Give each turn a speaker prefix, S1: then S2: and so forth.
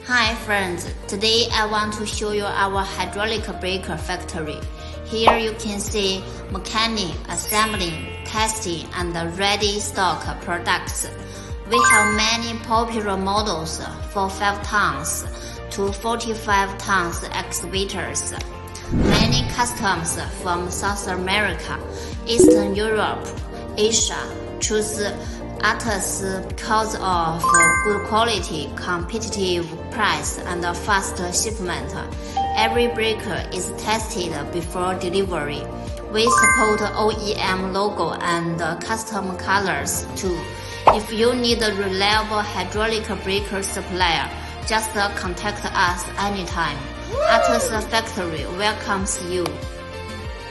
S1: Hi friends, today I want to show you our hydraulic breaker factory. Here you can see machining, assembling, testing and ready stock products. We have many popular models for 5 tons to 45 tons excavators. Many customers from South America, Eastern Europe, Asia choose Atos because of good quality, competitive price, and fast shipment. Every breaker is tested before delivery. We support OEM logo and custom colors too. If you need a reliable hydraulic breaker supplier, just contact us anytime. Atos Factory welcomes you.